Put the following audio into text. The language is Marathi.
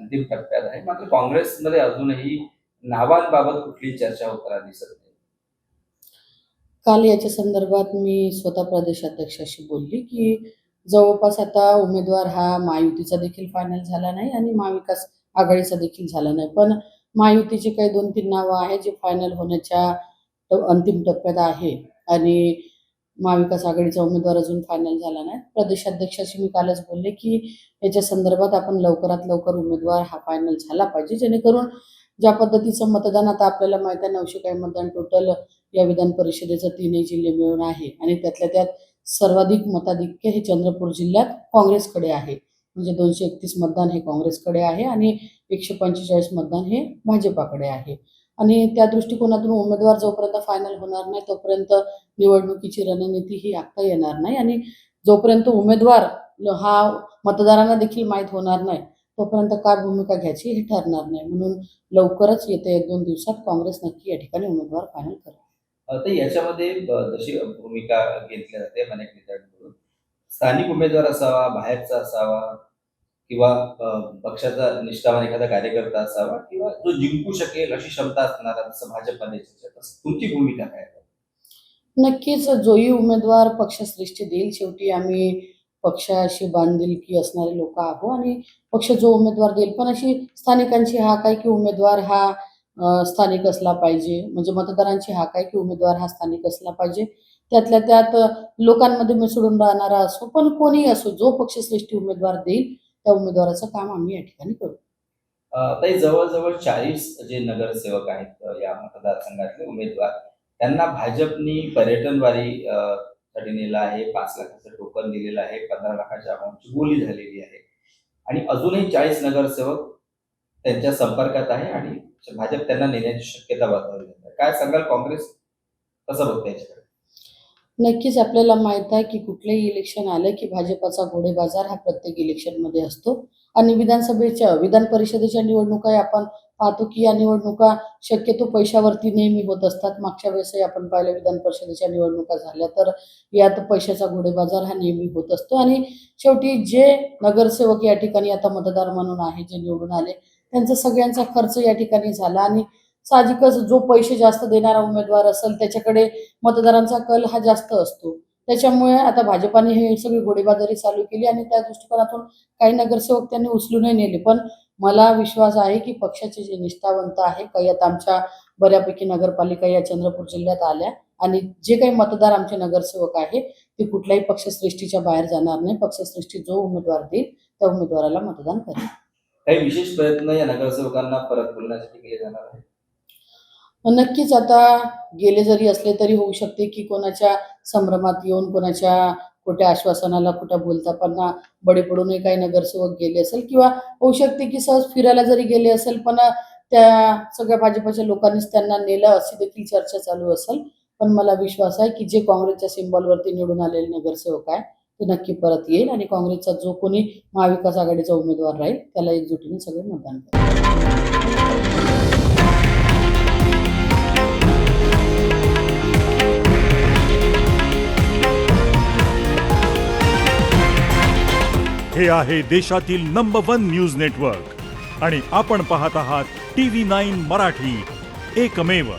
अंतिम टप्प्यात आहे. मात्र काँग्रेसमध्ये अजूनही नावांबाबत कुठलीही चर्चा होताना दिसत नाही. काल याच्या संदर्भात मी स्वतः प्रदेशाध्यक्षाशी बोलली, की जवळपास आता उमेदवार हा महायुतीचा देखील फायनल झाला नाही आणि महाविकास आघाडीचा देखील झाला नाही. पण महायुतीची काही 2-3 नावं आहेत, जी फायनल होण्याच्या अंतिम टप्प्यात आहे आणि महाविकास आघाडीचा उमेदवार अजून फायनल झाला नाही. प्रदेशाध्यक्षाशी मी कालच बोलले, की याच्या संदर्भात आपण लवकरात लवकर उमेदवार हा फायनल झाला पाहिजे, जेणेकरून ज्या पद्धतीचं मतदान आता आपल्याला माहीत आहे 900 काही मतदान टोटल या विधान परिषदेचं 3ही जिल्हे मिळून आहे आणि त्यातल्या त्यात सर्वाधिक मताधिक्य हे चंद्रपूर जिल्ह्यात काँग्रेसकडे आहे. म्हणजे 231 मतदान हे काँग्रेसकडे आहे आणि 145 मतदान हे भाजपाकडे आहे. आणि त्या दृष्टिकोनातून उमेदवार जोपर्यंत फायनल होणार नाही तोपर्यंत निवडणुकीची रणनीती ही आखता येणार नाही आणि जोपर्यंत उमेदवार हा मतदारांना देखील माहीत होणार नाही तोपर्यंत काय भूमिका घ्यायची हे ठरणार नाही. म्हणून लवकरच येत्या 1-2 दिवसात काँग्रेस नक्की या ठिकाणी उमेदवार फायनल करेल. तर याच्यामध्ये जशी भूमिका घेतली जाते अनेक नेत्यांकडून, स्थानिक उमेदवार असावा, बाहेरचा असावा किंवा पक्षाचा निष्ठावान एखादा कार्यकर्ता असावा किंवा जो जिंकू शकेल अशी क्षमता असणारा, जसं भाजपमध्ये तुमची भूमिका काय आहे? नक्कीच जोही उमेदवार पक्षश्रेष्ठी देईल, शेवटी आम्ही पक्षाशी बांधिलकी असणारे लोक आहोत आणि पक्ष जो उमेदवार देईल, पण अशी स्थानिकांची हाक आहे की उमेदवार हा स्थानिक असला पाहिजे. म्हणजे मतदारांची हाक आहे की उमेदवार हा स्थानिक असला पाहिजे. त्यातल्या त्यात लोकांमध्ये मिसळून राहणारा असो, पण कोणीही असो, जो पक्षश्रेष्ठी उमेदवार देईल त्या उमेदवाराचं काम आम्ही या ठिकाणी करू. ताई, जवळ-जवळ 40 जे नगरसेवक आहेत या मतदारसंघातले उमेदवार, त्यांना भाजपनी पर्यटनवारी साठी नेलं आहे. 5 लाखाचं टोकन दिलेलं आहे. 15 लाखाच्या अमाउंटची बोली झालेली आहे. आणि अजूनही 40 नगरसेवक त्यांच्या संपर्कात आहे आणि भाजप त्यांना नेण्याची शक्यता वर्तवली जाते. काय सांगाल, काँग्रेस कसं बघते याच्याकडे? नक्कीच आपल्याला माहीत आहे की कुठलंही इलेक्शन आलं की भाजपाचा घोडेबाजार हा प्रत्येक इलेक्शनमध्ये असतो आणि विधान परिषदेच्या निवडणुका आपण पाहतो की या निवडणुका शक्यतो पैशावरती नेहमी होत असतात. मागच्या वेळेसही आपण पाहिलं विधान परिषदेच्या निवडणुका झाल्या तर यात पैशाचा घोडेबाजार हा नेहमी होत असतो आणि शेवटी जे नगरसेवक या ठिकाणी आता मतदार म्हणून आहे, जे निवडून आले, त्यांचा सगळ्यांचा खर्च या ठिकाणी झाला आणि साहजिकच जो पैसे जास्त देणारा उमेदवार असेल त्याच्याकडे मतदारांचा कल हा जास्त असतो. त्याच्यामुळे आता भाजपाने हे सगळी घोडेबाजारी चालू केली आणि त्या दृष्टिकोनातून काही नगरसेवक त्यांनी उचलूनही नेले. पण मला विश्वास आहे की पक्षाचे जे निष्ठावंत आहे, काही आता आमच्या बऱ्यापैकी नगरपालिका या चंद्रपूर जिल्ह्यात आल्या आणि जे काही मतदार आमचे नगरसेवक आहे ते कुठल्याही पक्षश्रेष्ठीच्या बाहेर जाणार नाही. पक्षश्रेष्ठी जो उमेदवार देईल त्या उमेदवाराला मतदान करेल. काही विशेष प्रयत्न या नगरसेवकांना परत बोलण्यासाठी केले जाणार आहे? नक्कीच आता गेले जरी असले तरी होऊ शकते की कोणाच्या संभ्रमात येऊन कोणाच्या खोट्या आश्वासनाला खोट्या बोलताना बळी पडूनही काही नगरसेवक गेले असेल किंवा होऊ शकते की सहज फिरायला जरी गेले असेल पण त्या सगळ्या भाजपच्या लोकांनीच त्यांना नेलं अशी देखील चर्चा चालू असेल. पण मला विश्वास आहे की जे काँग्रेसच्या सिम्बॉलवरती निवडून आलेले नगरसेवक आहे ते नक्की परत येईल आणि काँग्रेसचा जो कोणी महाविकास आघाडीचा उमेदवार राहील त्याला एकजुटीने सगळे मतदान करेल. हे आहे देशातील नंबर 1 न्यूज नेटवर्क आणि आपण पाहत आहात TV9 मराठी, एकमेव.